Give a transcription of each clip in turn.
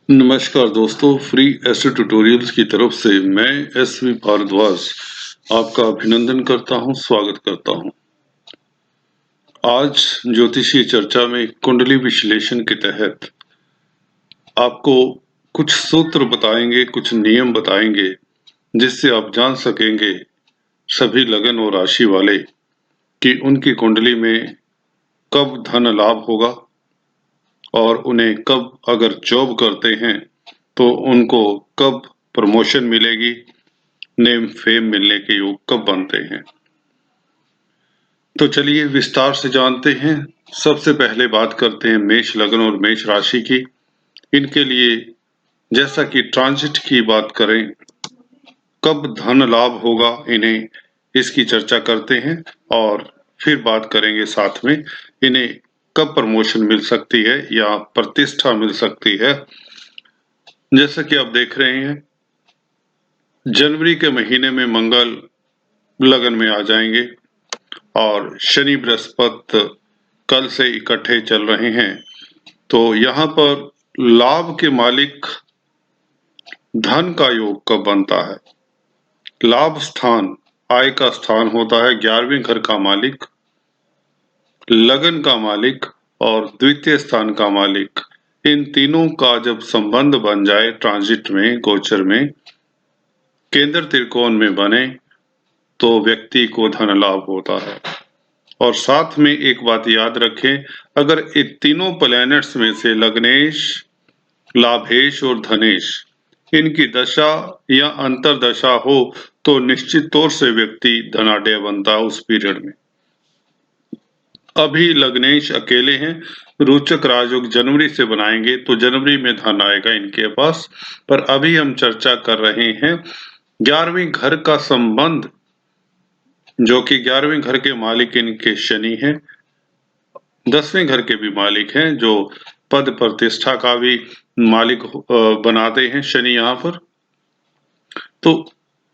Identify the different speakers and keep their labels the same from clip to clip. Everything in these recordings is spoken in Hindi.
Speaker 1: नमस्कार दोस्तों, फ्री एस्ट्रो ट्यूटोरियल्स की तरफ से मैं एस.वी. भारद्वाज आपका अभिनंदन करता हूं, स्वागत करता हूं। आज ज्योतिषीय चर्चा में कुंडली विश्लेषण के तहत आपको कुछ सूत्र बताएंगे, कुछ नियम बताएंगे, जिससे आप जान सकेंगे सभी लगन और राशि वाले कि उनकी कुंडली में कब धन लाभ होगा और उन्हें कब, अगर जॉब करते हैं तो उनको कब प्रमोशन मिलेगी, नेम फेम मिलने के योग कब बनते हैं। तो चलिए विस्तार से जानते हैं। सबसे पहले बात करते हैं मेष लग्न और मेष राशि की। इनके लिए जैसा कि ट्रांजिट की बात करें, कब धन लाभ होगा इन्हें, इसकी चर्चा करते हैं और फिर बात करेंगे साथ में इन्हें कब प्रमोशन मिल सकती है या प्रतिष्ठा मिल सकती है। जैसा कि आप देख रहे हैं, जनवरी के महीने में मंगल लगन में आ जाएंगे और शनि बृहस्पति कल से इकट्ठे चल रहे हैं। तो यहाँ पर लाभ के मालिक धन का योग कब बनता है। लाभ स्थान आय का स्थान होता है, 11वें घर का मालिक, लगन का मालिक और द्वितीय स्थान का मालिक। इन तीनों का जब संबंध बन जाए ट्रांजिट में, गोचर में, केंद्र त्रिकोण में बने तो व्यक्ति को धन लाभ होता है। और साथ में एक बात याद रखें, अगर इन तीनों प्लैनेट्स में से लग्नेश, लाभेश और धनेश इनकी दशा या अंतरदशा हो तो निश्चित तौर से व्यक्ति धनाढ्य बनता है उस पीरियड में। अभी लग्नेश अकेले हैं, रोचक राजयोग जनवरी से बनाएंगे तो जनवरी में धन आएगा इनके पास। पर अभी हम चर्चा कर रहे हैं 11वें घर का संबंध, जो कि 11वें घर के मालिक इनके शनि हैं, 10वें घर के भी मालिक हैं, जो पद प्रतिष्ठा का भी मालिक बनाते हैं शनि यहाँ पर। तो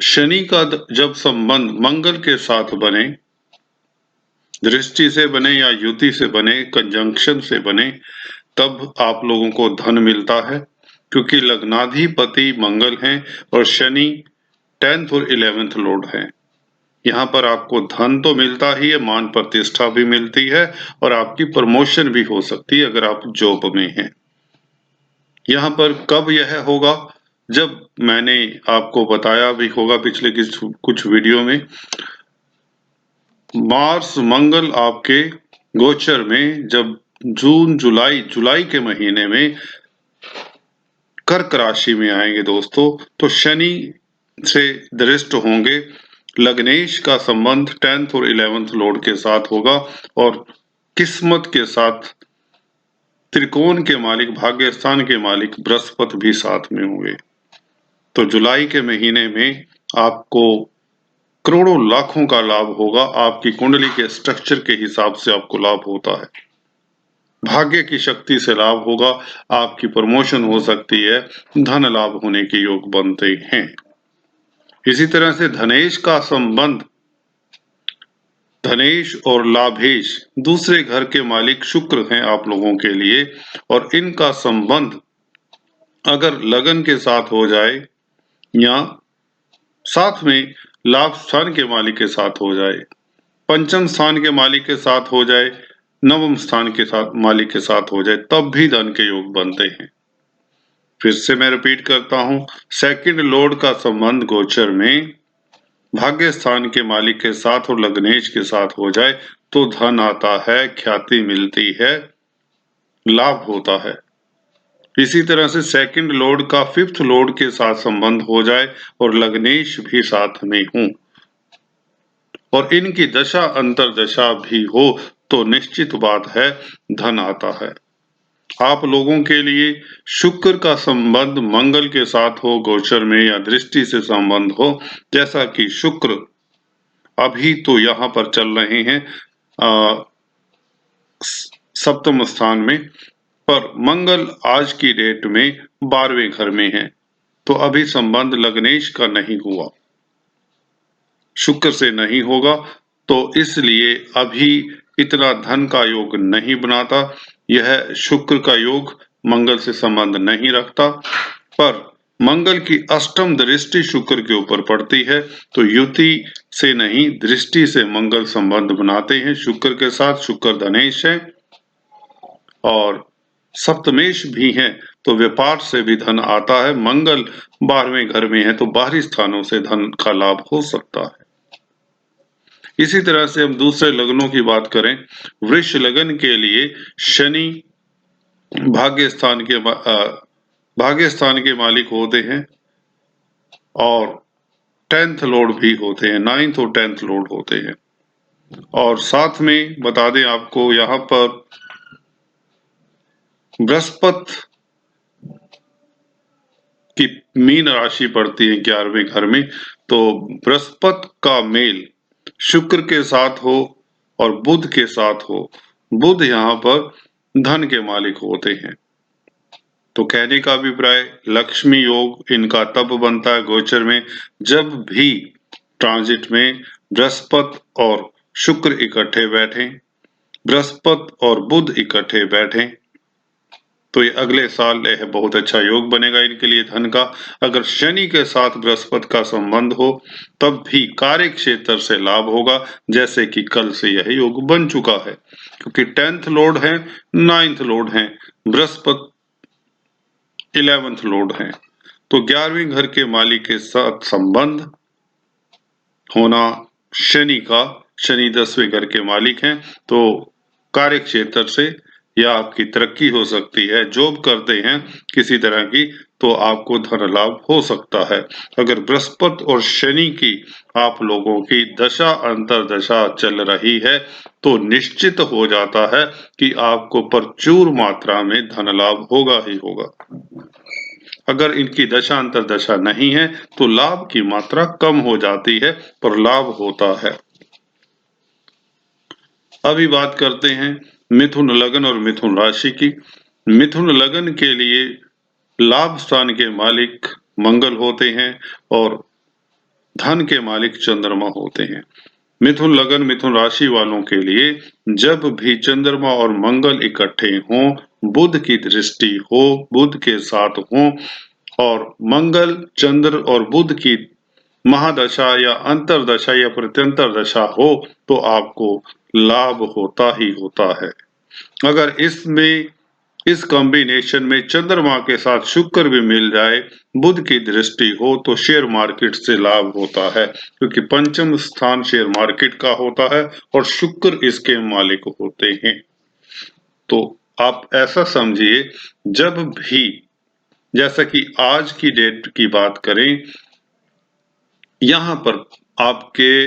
Speaker 1: शनि का जब संबंध मंगल के साथ बने, दृष्टि से बने या युति से बने, कंजंक्शन से बने, तब आप लोगों को धन मिलता है, क्योंकि लग्नाधिपति मंगल हैं और शनि 10th और 11th लॉर्ड हैं। यहाँ पर आपको धन तो मिलता ही है, मान प्रतिष्ठा भी मिलती है और आपकी प्रमोशन भी हो सकती है अगर आप जॉब में हैं। यहाँ पर कब यह होगा, जब मैंने आपको बताया भी होगा पिछले कुछ वीडियो में, मार्स मंगल आपके गोचर में जब जून जुलाई के महीने में कर्क राशि में आएंगे दोस्तों, तो शनि से दृष्ट होंगे। लग्नेश का संबंध 10th और 11th लॉर्ड के साथ होगा और किस्मत के साथ त्रिकोण के मालिक, भाग्य स्थान के मालिक बृहस्पति भी साथ में होंगे। तो जुलाई के महीने में आपको करोड़ों लाखों का लाभ होगा। आपकी कुंडली के स्ट्रक्चर के हिसाब से आपको लाभ होता है, भाग्य की शक्ति से लाभ होगा, आपकी प्रमोशन हो सकती है, धन लाभ होने के योग बनते हैं। इसी तरह से धनेश का संबंध, धनेश और लाभेश दूसरे घर के मालिक शुक्र हैं आप लोगों के लिए, और इनका संबंध अगर लगन के साथ हो जाए या साथ में लाभ स्थान के मालिक के साथ हो जाए, पंचम स्थान के मालिक के साथ हो जाए, नवम स्थान के साथ मालिक के साथ हो जाए, तब भी धन के योग बनते हैं। फिर से मैं रिपीट करता हूं, सेकंड लॉर्ड का संबंध गोचर में भाग्य स्थान के मालिक के साथ और लग्नेश के साथ हो जाए तो धन आता है, ख्याति मिलती है, लाभ होता है। इसी तरह से सेकंड लॉर्ड का 5th लॉर्ड के साथ संबंध हो जाए और लग्नेश भी साथ में हो और इनकी दशा अंतरदशा भी हो तो निश्चित बात है, धन आता है। आप लोगों के लिए शुक्र का संबंध मंगल के साथ हो गोचर में या दृष्टि से संबंध हो, जैसा कि शुक्र अभी तो यहाँ पर चल रहे हैं सप्तम स्थान में, पर मंगल आज की डेट में 12वें घर में है, तो अभी संबंध लग्नेश का नहीं हुआ, शुक्र से नहीं होगा, तो इसलिए अभी इतना धन का योग नहीं बनाता। यह शुक्र का योग मंगल से संबंध नहीं रखता, पर मंगल की अष्टम दृष्टि शुक्र के ऊपर पड़ती है तो युति से नहीं दृष्टि से मंगल संबंध बनाते हैं शुक्र के साथ। शुक्र धनेश है और सप्तमेश भी है तो व्यापार से भी धन आता है। मंगल 12वें घर में है तो बाहरी स्थानों से धन का लाभ हो सकता है। इसी तरह से हम दूसरे लग्नों की बात करें, वृष लग्न के लिए शनि भाग्य स्थान के मालिक होते हैं और 10th लॉर्ड भी होते हैं, 9th और 10th लॉर्ड होते हैं। और साथ में बता दें आपको यहाँ पर बृहस्पति की मीन राशि पड़ती है 11वें घर में, तो बृहस्पति का मेल शुक्र के साथ हो और बुध के साथ हो, बुध यहाँ पर धन के मालिक होते हैं। तो कहने का अभिप्राय लक्ष्मी योग इनका तब बनता है गोचर में जब भी ट्रांजिट में बृहस्पति और शुक्र इकट्ठे बैठे, बृहस्पति और बुध इकट्ठे बैठे, तो ये अगले साल यह बहुत अच्छा योग बनेगा इनके लिए धन का। अगर शनि के साथ बृहस्पति का संबंध हो तब भी कार्य क्षेत्र से लाभ होगा, जैसे कि कल से यह योग बन चुका है, क्योंकि 10th लॉर्ड है, 9th लॉर्ड है, बृहस्पति 11th लॉर्ड है, तो 11वें घर के मालिक के साथ संबंध होना शनि का, शनि 10वें घर के मालिक हैं, तो कार्य क्षेत्र से या आपकी तरक्की हो सकती है। जॉब करते हैं किसी तरह की तो आपको धन लाभ हो सकता है। अगर बृहस्पति और शनि की आप लोगों की दशा अंतरदशा चल रही है तो निश्चित हो जाता है कि आपको प्रचुर मात्रा में धन लाभ होगा ही होगा। अगर इनकी दशा अंतरदशा नहीं है तो लाभ की मात्रा कम हो जाती है पर लाभ होता है। अभी बात करते हैं मिथुन लग्न और मिथुन राशि की। मिथुन लग्न के लिए लाभ स्थान के मालिक मंगल होते हैं और धन के मालिक चंद्रमा होते हैं। मिथुन लग्न मिथुन राशि वालों के लिए जब भी चंद्रमा और मंगल इकट्ठे हों, बुध की दृष्टि हो, बुध के साथ हो और मंगल चंद्र और बुध की महादशा या अंतरदशा या प्रत्यंतर दशा हो तो आपको लाभ होता ही होता है। अगर इस कॉम्बिनेशन में चंद्रमा के साथ शुक्र भी मिल जाए, बुध की दृष्टि हो तो शेयर मार्केट से लाभ होता है, क्योंकि पंचम स्थान शेयर मार्केट का होता है और शुक्र इसके मालिक होते हैं। तो आप ऐसा समझिए, जब भी जैसा कि आज की डेट की बात करें, यहाँ पर आपके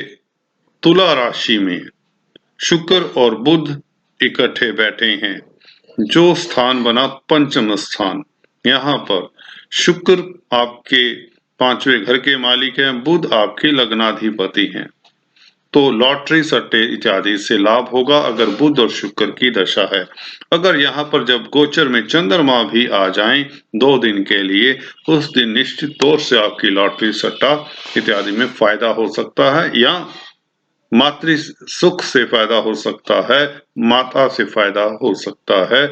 Speaker 1: तुला राशि में शुक्र और बुध इकट्ठे बैठे हैं, जो स्थान बना पंचम स्थान। यहाँ पर शुक्र आपके 5वें घर के मालिक हैं, बुध आपके लग्नाधिपति हैं, तो लॉटरी सट्टे इत्यादि से लाभ होगा अगर बुध और शुक्र की दशा है। अगर यहाँ पर जब गोचर में चंद्रमा भी आ जाएं 2 दिन के लिए, उस दिन निश्चित तौर से आपकी लॉटरी सट्टा इत्यादि में फायदा हो सकता है या मातृ सुख से फायदा हो सकता है, माता से फायदा हो सकता है,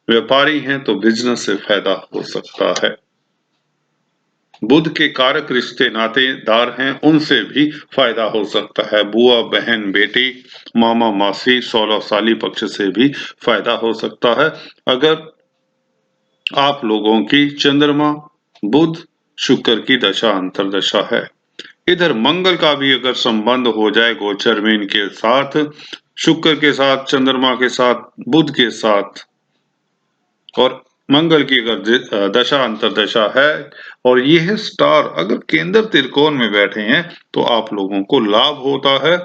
Speaker 1: व्यापारी हैं तो बिजनेस से फायदा हो सकता है। बुध के कारक रिश्ते नातेदार हैं, उनसे भी फायदा हो सकता है। बुआ बहन बेटी मामा मासी 16 साली पक्ष से भी फायदा हो सकता है अगर आप लोगों की चंद्रमा बुध शुक्र की दशा अंतरदशा है। इधर मंगल का भी अगर संबंध हो जाए गोचर में इनके साथ, शुक्र के साथ, चंद्रमा के साथ, बुध के साथ और मंगल की अगर दशा अंतरदशा है और यह स्टार अगर केंद्र त्रिकोण में बैठे हैं तो आप लोगों को लाभ होता है,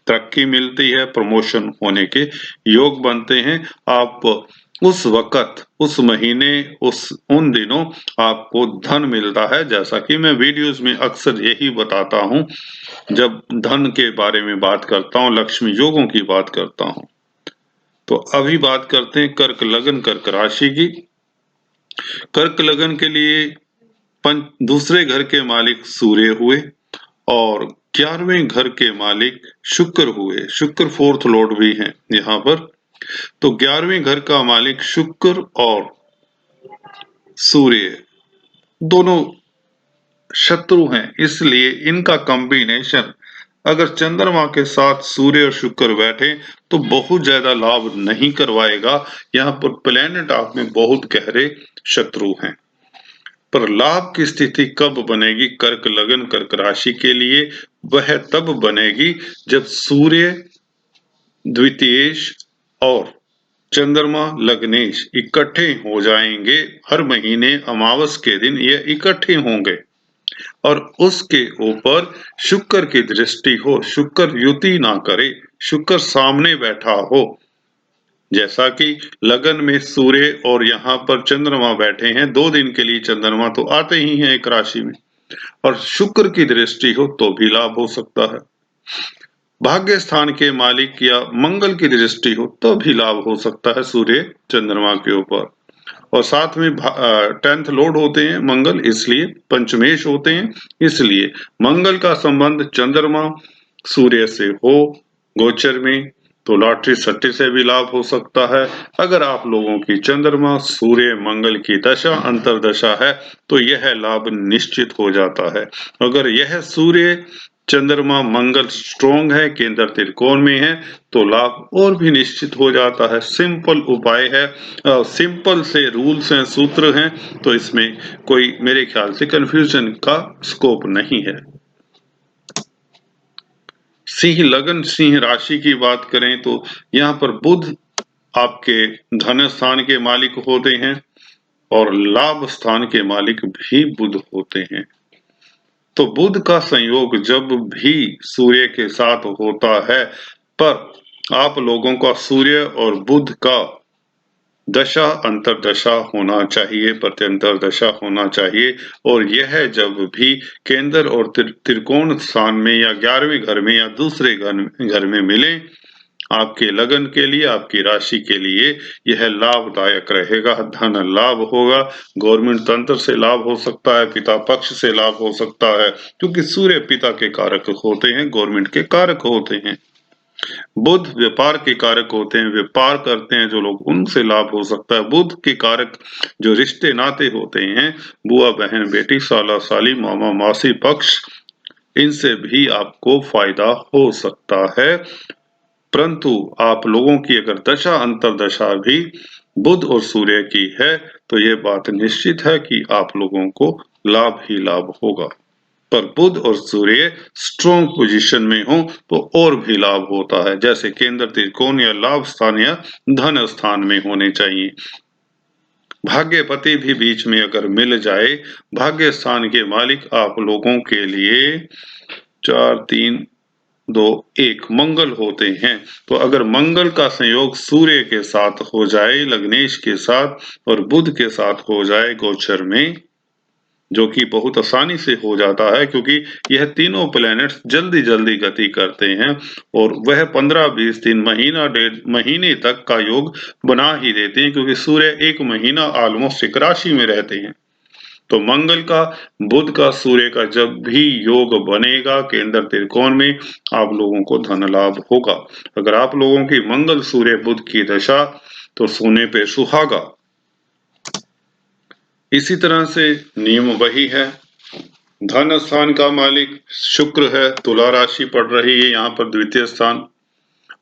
Speaker 1: तरक्की मिलती है, प्रमोशन होने के योग बनते हैं। आप उस वक्त, उस महीने, उन दिनों आपको धन मिलता है, जैसा कि मैं वीडियोस में अक्सर यही बताता हूं जब धन के बारे में बात करता हूं, लक्ष्मी योगों की बात करता हूं। तो अभी बात करते हैं कर्क लग्न कर्क राशि की। कर्क लग्न के लिए दूसरे घर के मालिक सूर्य हुए और 11वें घर के मालिक शुक्र हुए। शुक्र 4th लॉर्ड भी हैं यहाँ पर, तो 11वें घर का मालिक शुक्र और सूर्य दोनों शत्रु हैं, इसलिए इनका कॉम्बिनेशन अगर चंद्रमा के साथ सूर्य और शुक्र बैठे तो बहुत ज्यादा लाभ नहीं करवाएगा। यहाँ पर प्लेनेट आप में बहुत गहरे शत्रु हैं। पर लाभ की स्थिति कब बनेगी कर्क लगन कर्क राशि के लिए? वह तब बनेगी जब सूर्य द्वितीयेश और चंद्रमा लग्नेश इकट्ठे हो जाएंगे। हर महीने अमावस के दिन ये इकट्ठे होंगे और उसके ऊपर शुक्र की दृष्टि हो, शुक्र युति ना करे, शुक्र सामने बैठा हो। जैसा कि लगन में सूर्य और यहाँ पर चंद्रमा बैठे हैं, 2 दिन के लिए चंद्रमा तो आते ही हैं एक राशि में, और शुक्र की दृष्टि हो तो भी लाभ हो सकता है। भाग्य स्थान के मालिक या मंगल की दृष्टि हो तो भी लाभ हो सकता है सूर्य चंद्रमा के ऊपर। और साथ में 10th लॉर्ड होते हैं मंगल, इसलिए पंचमेश होते हैं, इसलिए मंगल का संबंध चंद्रमा सूर्य से हो गोचर में तो लॉटरी सट्टे से भी लाभ हो सकता है। अगर आप लोगों की चंद्रमा सूर्य मंगल की दशा अंतरदशा है तो यह लाभ निश्चित हो जाता है। अगर यह सूर्य चंद्रमा मंगल स्ट्रॉन्ग है, केंद्र त्रिकोण में है, तो लाभ और भी निश्चित हो जाता है। सिंपल उपाय है, सिंपल से रूल्स हैं, सूत्र हैं, तो इसमें कोई मेरे ख्याल से कंफ्यूजन का स्कोप नहीं है। सिंह लगन सिंह राशि की बात करें तो यहाँ पर बुध आपके धन स्थान के मालिक होते हैं और लाभ स्थान के मालिक भी बुध होते हैं। तो बुध का संयोग जब भी सूर्य के साथ होता है, पर आप लोगों का सूर्य और बुध का दशा अंतरदशा होना चाहिए, प्रत्यंतर दशा होना चाहिए। और यह जब भी केंद्र और त्रिकोण स्थान में या 11वें घर में या दूसरे घर में मिले, आपके लगन के लिए आपकी राशि के लिए यह लाभदायक रहेगा। धन लाभ होगा, गवर्नमेंट तंत्र से लाभ हो सकता है, पिता पक्ष से लाभ हो सकता है, क्योंकि सूर्य पिता के कारक होते हैं, गवर्नमेंट के कारक होते हैं। बुध व्यापार के कारक होते हैं, व्यापार करते हैं जो लोग, उनसे लाभ हो सकता है। बुध के कारक जो रिश्ते नाते होते हैं, बुआ बहन बेटी साला साली मामा मासी पक्ष, इनसे भी आपको फायदा हो सकता है। परंतु आप लोगों की अगर दशा अंतरदशा भी बुध और सूर्य की है तो ये बात निश्चित है कि आप लोगों को लाभ ही लाभ होगा। पर बुध और सूर्य स्ट्रॉन्ग पोजीशन में हो तो और भी लाभ होता है, जैसे केंद्र त्रिकोण या लाभ स्थान या धन स्थान में होने चाहिए। भाग्यपति भी बीच में अगर मिल जाए, भाग्य स्थान के मालिक आप लोगों के लिए 4 3 2 1 मंगल होते हैं। तो अगर मंगल का संयोग सूर्य के साथ हो जाए, लग्नेश के साथ और बुध के साथ हो जाए गोचर में, जो कि बहुत आसानी से हो जाता है क्योंकि यह तीनों प्लैनेट्स जल्दी जल्दी गति करते हैं और वह 15-20 दिन महीना 1.5 महीने तक का योग बना ही देते हैं, क्योंकि सूर्य 1 महीना ऑलमोस्ट एक राशि में रहते हैं। तो मंगल का बुध का सूर्य का जब भी योग बनेगा केंद्र त्रिकोण में, आप लोगों को धन लाभ होगा। अगर आप लोगों की मंगल सूर्य बुध की दशा, तो सोने पे सुहागा। इसी तरह से नियम वही है। धन स्थान का मालिक शुक्र है, तुला राशि पड़ रही है यहाँ पर द्वितीय स्थान,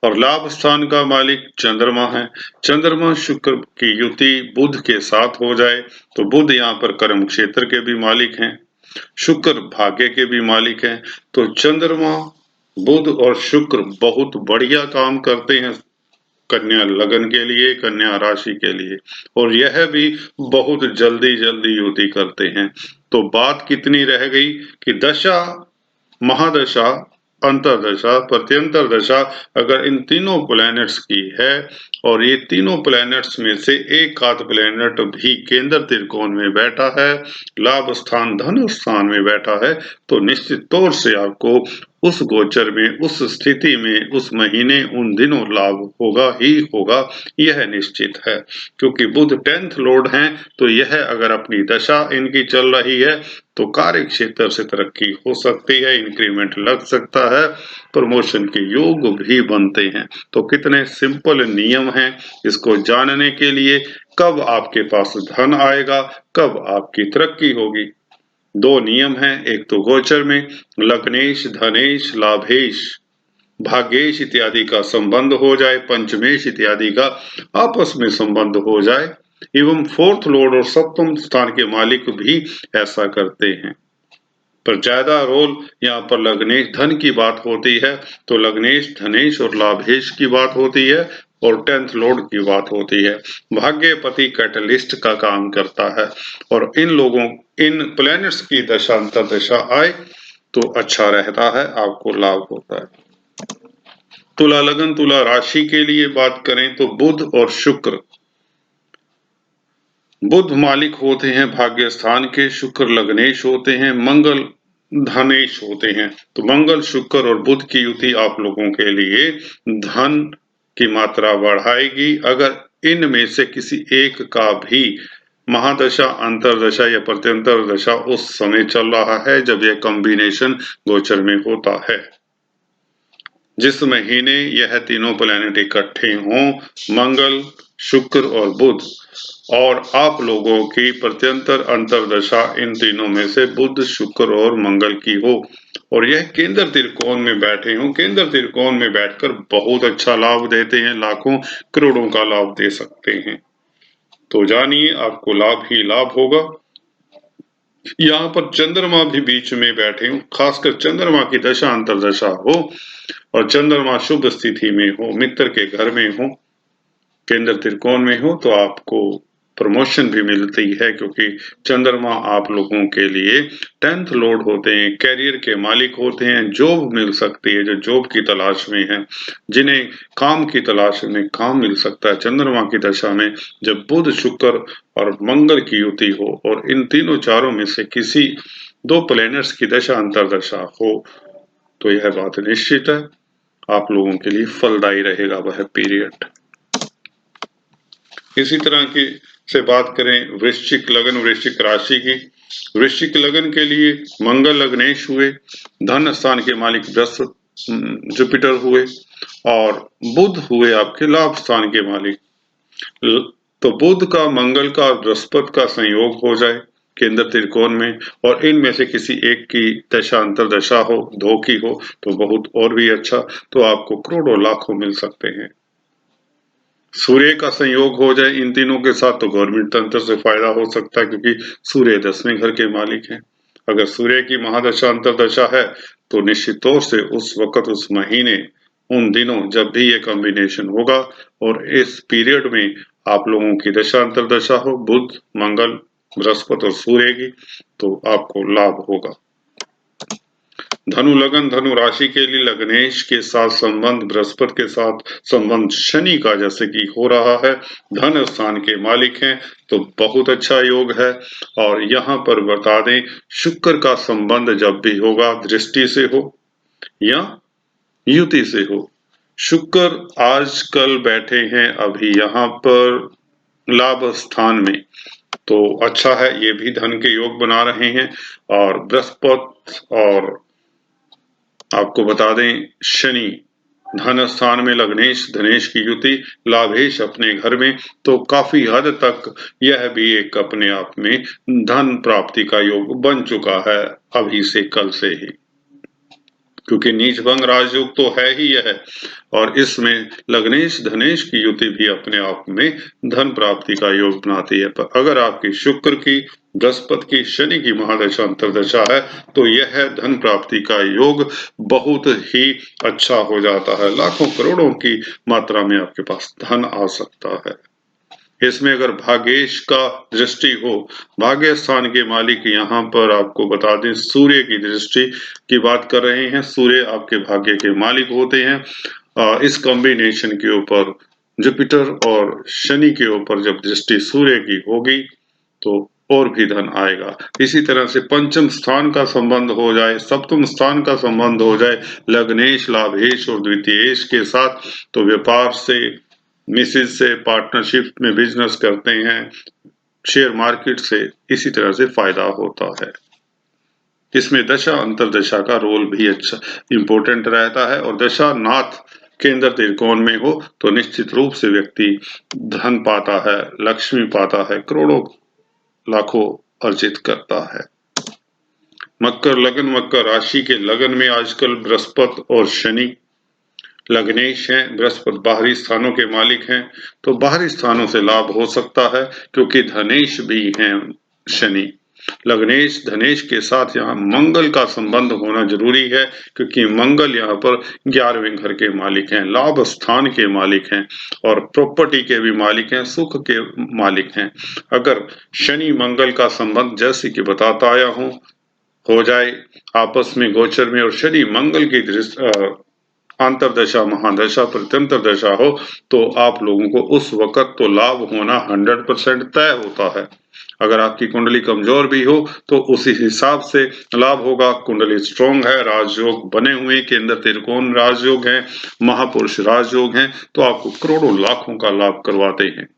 Speaker 1: और लाभ स्थान का मालिक चंद्रमा है। चंद्रमा शुक्र की युति बुध के साथ हो जाए तो बुध यहाँ पर कर्म क्षेत्र के भी मालिक हैं, शुक्र भाग्य के भी मालिक हैं। तो चंद्रमा बुध और शुक्र बहुत बढ़िया काम करते हैं कन्या लगन के लिए, कन्या राशि के लिए, और यह भी बहुत जल्दी जल्दी युति करते हैं। तो बात कितनी रह गई कि दशा महादशा अंतरदशा प्रत्यंतर दशा अगर इन तीनों प्लैनेट्स की है और ये तीनों प्लैनेट्स में से एक आध प्लैनेट भी केंद्र त्रिकोण में बैठा है, लाभ स्थान धन स्थान में बैठा है, तो निश्चित तौर से आपको उस गोचर में, उस स्थिति में, उस महीने, उन दिनों लाभ होगा ही होगा, यह निश्चित है। क्योंकि बुध 10th लॉर्ड हैं, तो यह अगर अपनी दशा इनकी चल रही है तो कार्य क्षेत्र से तरक्की हो सकती है, इंक्रीमेंट लग सकता है, प्रमोशन के योग भी बनते हैं। तो कितने सिंपल नियम हैं इसको जानने के लिए। कब आपके पास धन आएगा, कब आपकी तरक्की होगी। 2 नियम हैं, एक तो गोचर में लग्नेश, धनेश, लाभेश, भाग्येश इत्यादि का संबंध हो जाए, पंचमेश इत्यादि का आपस में संबंध हो जाए, एवं 4th लॉर्ड और 7th स्थान के मालिक भी ऐसा करते हैं। पर ज्यादा रोल यहाँ पर लग्नेश धन की बात होती है, तो लग्नेश, धनेश और लाभेश की बात होती है और 10th लॉर्ड की बात होती है। भाग्यपति कैटलिस्ट का काम करता है और इन प्लैनेट्स की दशा अंतर्दशा आए तो अच्छा रहता है, आपको लाभ होता है। तुला लगन, तुला राशि के लिए बात करें तो बुध और शुक्र। बुध मालिक होते हैं भाग्य स्थान के, शुक्र लग्नेश होते हैं, मंगल धनेश होते हैं। तो मंगल, शुक्र और बुध की युति आप लोगों के लिए धन की मात्रा बढ़ाएगी। अगर इनमें से किसी एक का भी महादशा, अंतरदशा या प्रत्यंतर दशा उस समय चल रहा है जब यह कॉम्बिनेशन गोचर में होता है, जिस महीने यह तीनों प्लैनेट इकट्ठे हों, मंगल, शुक्र और बुध, और आप लोगों की प्रत्यंतर अंतरदशा इन तीनों में से बुध, शुक्र और मंगल की हो और यह केंद्र त्रिकोण में बैठे हों, केंद्र त्रिकोण में बैठकर बहुत अच्छा लाभ देते हैं, लाखों करोड़ों का लाभ दे सकते हैं। तो जानिए आपको लाभ ही लाभ होगा। यहाँ पर चंद्रमा भी बीच में बैठे हो, खासकर चंद्रमा की दशा अंतरदशा हो और चंद्रमा शुभ स्थिति में हो, मित्र के घर में हो, केंद्र त्रिकोण में हो, तो आपको प्रमोशन भी मिलती है, क्योंकि चंद्रमा आप लोगों के लिए 10th लॉर्ड होते हैं, कैरियर के मालिक होते हैं, जॉब मिल सकती है जो जॉब की तलाश में है, जिन्हें काम की तलाश में काम मिल सकता है चंद्रमा की दशा में। जब बुध, शुक्र और मंगल की युति हो और इन तीनों चारों में से किसी 2 प्लैनेट्स की दशा अंतरदशा हो तो यह बात निश्चित है आप लोगों के लिए फलदायी रहेगा वह पीरियड। इसी तरह की से बात करें वृश्चिक लगन, वृश्चिक राशि की। वृश्चिक लगन के लिए मंगल लग्नेश हुए, धन स्थान के मालिक बृहस्पति जुपिटर हुए और बुध हुए आपके लाभ स्थान के मालिक। तो बुध का, मंगल का और बृहस्पति का संयोग हो जाए केंद्र त्रिकोण में और इनमें से किसी एक की दशा अंतरदशा हो, 2 की हो तो बहुत और भी अच्छा, तो आपको करोड़ों लाखों मिल सकते हैं। सूर्य का संयोग हो जाए इन तीनों के साथ तो गवर्नमेंट तंत्र से फायदा हो सकता है, क्योंकि सूर्य 10वें घर के मालिक हैं। अगर सूर्य की महादशा अंतरदशा है तो निश्चित तौर से उस वक्त, उस महीने, उन दिनों जब भी ये कॉम्बिनेशन होगा और इस पीरियड में आप लोगों की दशा अंतरदशा हो बुध, मंगल, बृहस्पति और सूर्य की, तो आपको लाभ होगा। धनु लगन, धनु राशि के लिए लग्नेश के साथ संबंध, बृहस्पति के साथ संबंध शनि का जैसे कि हो रहा है, धन स्थान के मालिक हैं तो बहुत अच्छा योग है। और यहाँ पर बता दें शुक्र का संबंध जब भी होगा दृष्टि से हो या युति से हो। शुक्र आजकल बैठे हैं अभी यहाँ पर लाभ स्थान में, तो अच्छा है, ये भी धन के योग बना रहे हैं। और बृहस्पति और आपको बता दें शनि धन स्थान में लग्नेश, धनेश की युति, लाभेश अपने घर में, तो काफी हद तक यह भी एक अपने आप में धन प्राप्ति का योग बन चुका है अभी से, कल से ही, क्योंकि नीच भंग राजयोग तो है ही यह, और इसमें लग्नेश धनेश की युति भी अपने आप में धन प्राप्ति का योग बनाती है। पर अगर आपकी शुक्र की, बृहस्पति की, शनि की महादशा अंतरदशा है तो यह धन प्राप्ति का योग बहुत ही अच्छा हो जाता है, लाखों करोड़ों की मात्रा में आपके पास धन आ सकता है। इसमें अगर भाग्येश का दृष्टि हो, भाग्य स्थान के मालिक यहाँ पर आपको बता दें सूर्य की दृष्टि की बात कर रहे हैं, सूर्य आपके भाग्य के मालिक होते हैं। इस कॉम्बिनेशन के ऊपर जुपिटर और शनि के ऊपर जब दृष्टि सूर्य की होगी तो और भी धन आएगा। इसी तरह से पंचम स्थान का संबंध हो जाए, सप्तम स्थान का संबंध हो जाए लग्नेश, लाभेश और द्वितीयेश के साथ, तो व्यापार से, मिसेज से, पार्टनरशिप में बिजनेस करते हैं, शेयर मार्केट से, इसी तरह से फायदा होता है। इसमें दशा अंतरदशा का रोल भी अच्छा इम्पोर्टेंट रहता है, और दशा नाथ केंद्र त्रिकोण में हो तो निश्चित रूप से व्यक्ति धन पाता है, लक्ष्मी पाता है, करोड़ों लाखों अर्जित करता है। मकर लगन, मकर राशि के लगन में आजकल बृहस्पति और शनि लग्नेश हैं। बृहस्पति बाहरी स्थानों के मालिक हैं, तो बाहरी स्थानों से लाभ हो सकता है, क्योंकि धनेश भी हैं शनि। लग्नेश धनेश के साथ यहाँ मंगल का संबंध होना जरूरी है, क्योंकि मंगल यहाँ पर 11वें घर के मालिक हैं, लाभ स्थान के मालिक हैं, और प्रॉपर्टी के भी मालिक हैं, सुख के मालिक हैं। अगर शनि मंगल का संबंध, जैसे कि बताता आया हूँ, हो जाए आपस में गोचर में, और शनि मंगल की दृष्टि अंतरदशा, महादशा, प्रत्यंतर दशा हो, तो आप लोगों को उस वक्त तो लाभ होना 100% तय होता है। अगर आपकी कुंडली कमजोर भी हो तो उसी हिसाब से लाभ होगा। कुंडली स्ट्रॉन्ग है, राजयोग बने हुए, केंद्र त्रिकोण राजयोग है, महापुरुष राजयोग हैं, तो आपको करोड़ों लाखों का लाभ करवाते हैं।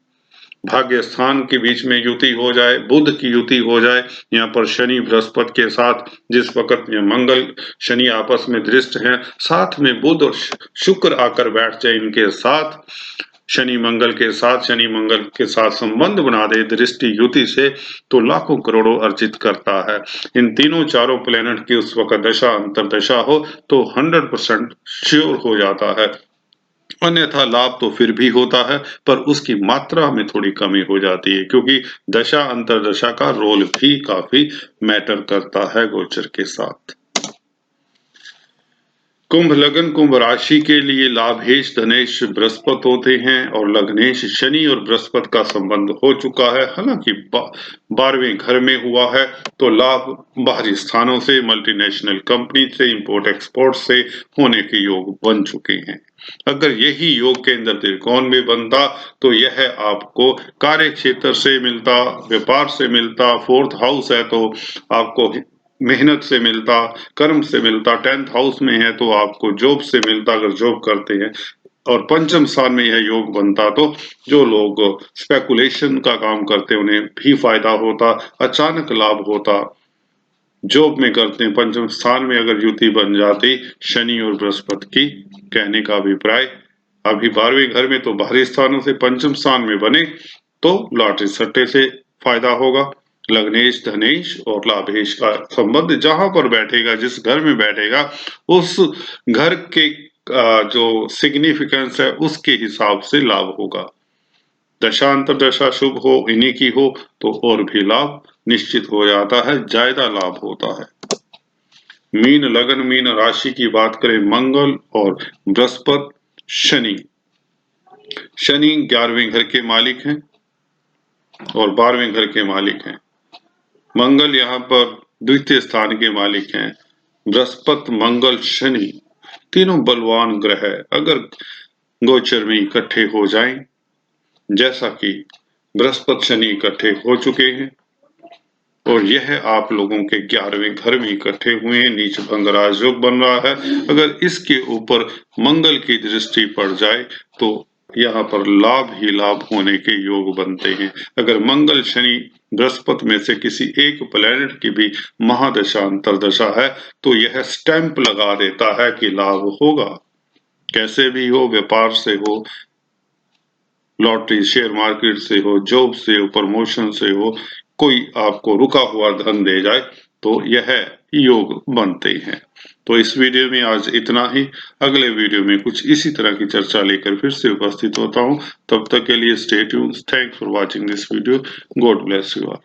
Speaker 1: भाग्य स्थान के बीच में युति हो जाए, बुध की युति हो जाए, यहाँ पर शनि बृहस्पति के साथ, जिस वक्त में मंगल शनि आपस में दृष्ट हैं, साथ में बुध और शुक्र आकर बैठ जाए इनके साथ, शनि मंगल के साथ संबंध बना दे दृष्टि युति से, तो लाखों करोड़ों अर्जित करता है। इन तीनों चारों प्लेनेट की उस वक्त दशा अंतरदशा हो तो 100% श्योर हो जाता है। अन्यथा लाभ तो फिर भी होता है, पर उसकी मात्रा में थोड़ी कमी हो जाती है, क्योंकि दशा अंतरदशा का रोल भी काफी मैटर करता है गोचर के साथ। कुंभ लगन, कुंभ राशि के लिए लाभेश धनेश बृहस्पति होते हैं, और लग्नेश शनि और बृहस्पति का संबंध हो चुका है। हालांकि 12वें घर में हुआ है, तो लाभ बाहरी स्थानों से, मल्टीनेशनल कंपनी से, इंपोर्ट एक्सपोर्ट से होने के योग बन चुके हैं। अगर यही योग केंद्र त्रिकोण में बनता तो यह आपको कार्य क्षेत्र से मिलता, व्यापार से मिलता, 4th हाउस है तो आपको मेहनत से मिलता, कर्म से मिलता, 10th हाउस में है तो आपको जॉब से मिलता अगर जॉब करते हैं, और पंचम स्थान में यह योग बनता तो जो लोग स्पेकुलेशन का काम करते हैं उन्हें भी फायदा होता, अचानक लाभ होता। जॉब में करते हैं, पंचम स्थान में अगर युति बन जाती शनि और बृहस्पति की, कहने का अभिप्राय अभी 12वें घर में तो बाहरी स्थानों से पंचम स्थान में बने तो लॉटरी सट्टे से फायदा होगा। लग्नेश धनेश और लाभेश का संबंध जहां पर बैठेगा, जिस घर में बैठेगा, उस घर के जो सिग्निफिकेंस है उसके हिसाब से लाभ होगा। दशांतर दशा शुभ हो, इन्हीं की हो, तो और भी लाभ निश्चित हो जाता है, ज्यादा लाभ होता है। मीन लगन, मीन राशि की बात करें, मंगल और बृहस्पति शनि। शनि 11वें घर के मालिक हैं और 12वें घर के मालिक हैं। मंगल यहाँ पर द्वितीय स्थान के मालिक हैं। बृहस्पति, मंगल, शनि तीनों बलवान ग्रह अगर गोचर में इकट्ठे हो जाएं, जैसा कि बृहस्पति शनि इकट्ठे हो चुके हैं, और यह आप लोगों के 11वें घर में इकट्ठे हुए हैं, नीच भंग राजयोग बन रहा है। अगर इसके ऊपर मंगल की दृष्टि पड़ जाए तो यहाँ पर लाभ ही लाभ होने के योग बनते हैं। अगर मंगल शनि बृहस्पति में से किसी एक प्लेनेट की भी महादशा अंतरदशा है तो यह स्टैंप लगा देता है कि लाभ होगा, कैसे भी हो, व्यापार से हो, लॉटरी शेयर मार्केट से हो, जॉब से हो, प्रमोशन से हो, कोई आपको रुका हुआ धन दे जाए तो यह योग बनते हैं। तो इस वीडियो में आज इतना ही। अगले वीडियो में कुछ इसी तरह की चर्चा लेकर फिर से उपस्थित होता हूँ। तब तक के लिए stay tuned. Thanks for watching this video. God bless you all.